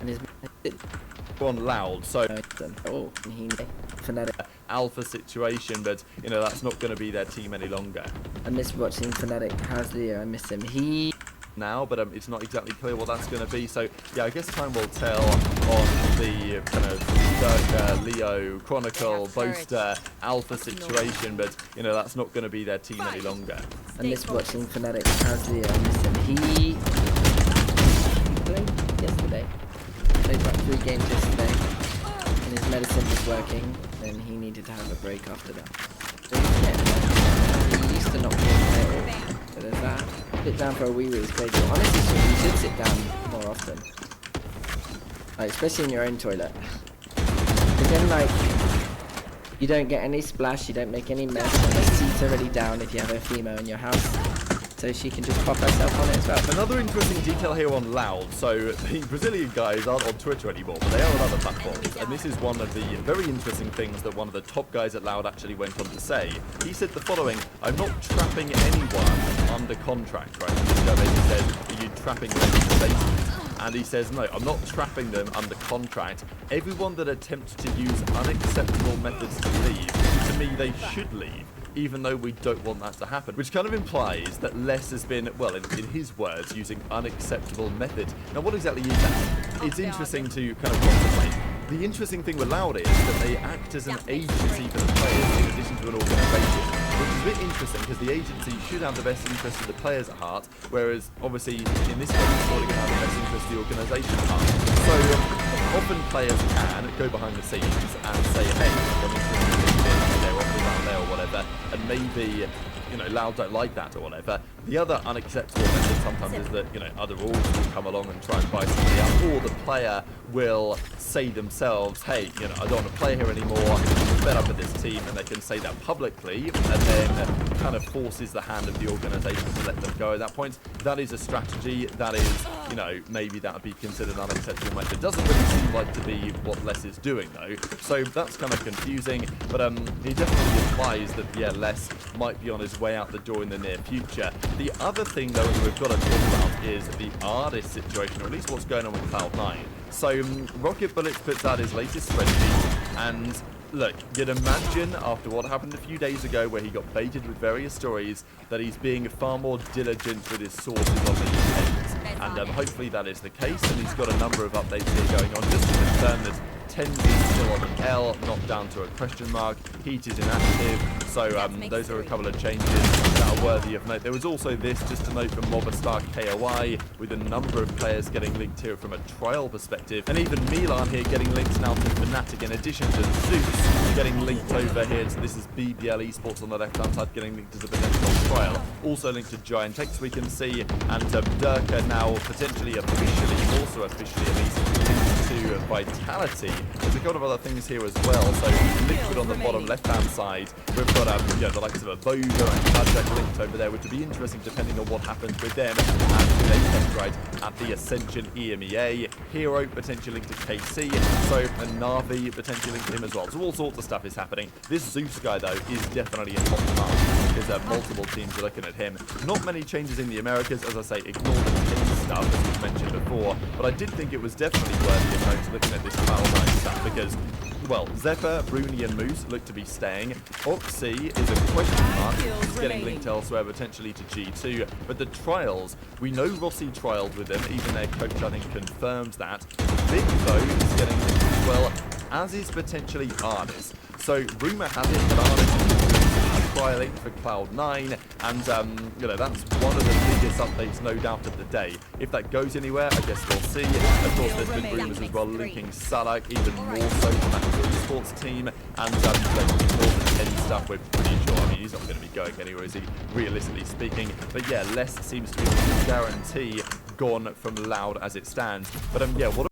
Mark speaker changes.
Speaker 1: And his
Speaker 2: on loud, so
Speaker 1: oh, he Fnatic.
Speaker 2: Alpha situation, but you know that's not going to be their team any longer.
Speaker 1: I miss watching Fnatic. How's Leo? I miss him. He
Speaker 2: now, but it's not exactly clear what that's going to be. So yeah, I guess time will tell on the kind of Dirk, Leo, Chronicle, Boaster, Alpha situation, but you know that's not going to be their team any longer.
Speaker 1: I miss watching Fnatic. How's Leo? I miss him. He played yesterday. Played about 3 games yesterday, and his medicine was working, and he needed to have a break after that. So he used to not be able, so there's that. Sit down for a wee is crazy. Honestly, you should sit down more often, like, especially in your own toilet. But then, like, you don't get any splash, you don't make any mess, and the seat's already down if you have a female in your house, so she can just pop herself on it as well.
Speaker 2: Another interesting detail here on Loud. So the Brazilian guys aren't on Twitter anymore, but they are on other platforms. And this is one of the very interesting things that one of the top guys at Loud actually went on to say. He said the following: "I'm not trapping anyone under contract." Right? This guy basically said, "Are you trapping them?" And he says, "No, I'm not trapping them under contract. Everyone that attempts to use unacceptable methods to leave, to me, they should leave, even though we don't want that to happen." Which kind of implies that Les has been, well, in his words, using unacceptable methods. Now, what exactly is that? It's interesting to kind of contemplate. The interesting thing with Loud is that they act as an agency for the players in addition to an organisation, which is a bit interesting because the agency should have the best interest of the players at heart, whereas obviously in this case it's probably going to have the best interest of the organisation at heart. So often players can go behind the scenes and say, hey, I'm interested in this, they're off around there or whatever, and maybe, you know, Loud don't like that or whatever. The other unacceptable method sometimes is that, you know, other orgs will come along and try and buy somebody out, or the player will say themselves, hey, you know, I don't want to play here anymore, I'm fed up with this team, and they can say that publicly, and then kind of forces the hand of the organisation to let them go at that point. That is a strategy. That is, you know, maybe that would be considered an unacceptable method. Doesn't really seem like to be what Les is doing though, so that's kind of confusing, but he definitely implies that, yeah, Les might be on his way out the door in the near future. The other thing though that we've got to talk about is the artist situation, or at least what's going on with Cloud9. So Rocket Bullets puts out his latest spreadsheet, and look, you'd imagine after what happened a few days ago where he got baited with various stories that he's being far more diligent with his sources on the events. And hopefully that is the case, and he's got a number of updates here going on just to confirm that Tens is still on an L, not down to a question mark. Heat is inactive, so those are a couple of changes that are worthy of note. There was also this, just to note, from Mobstar KOI, with a number of players getting linked here from a trial perspective, and even Milan here getting linked now to Fnatic, in addition to Zeus getting linked over here. So this is BBL Esports on the left-hand side getting linked as a potential trial. Also linked to Giant X, we can see, and Durka now potentially officially, also officially at least, linked to Vitality. There's a couple of other things here as well. So Liquid on the bottom left-hand side, we've got the likes of a Voga and Kazak linked over there, which would be interesting depending on what happens with them and who they test right at the Ascension EMEA. Hero potentially linked to KC, so and Navi potentially linked to him as well. So all sorts of stuff is happening. This Zeus guy though is definitely a top demand because multiple teams are looking at him. Not many changes in the Americas, as I say, ignore the team stuff as we've mentioned before, but I did think it was definitely worthy of note looking at this Cloud9 stuff because, well, Zephyr, Bruni and Moose look to be staying. Oxy is a question mark. He's getting linked elsewhere, potentially to G2. But the trials, we know Rossi trialed with them. Even their coach, I think, confirms that. Vic, though, is getting linked as well, as is potentially Arnis. So, rumour has it that Arnis is trialing for Cloud9, and you know, that's one of the biggest updates, no doubt, of the day. If that goes anywhere, I guess we'll see. Of course, there's been rumours as well linking Salak even more so to that esports team, and more than 10 stuff, we're pretty sure. I mean, he's not going to be going anywhere, is he, realistically speaking? But yeah, Les seems to be a guarantee gone from Loud as it stands. But yeah, what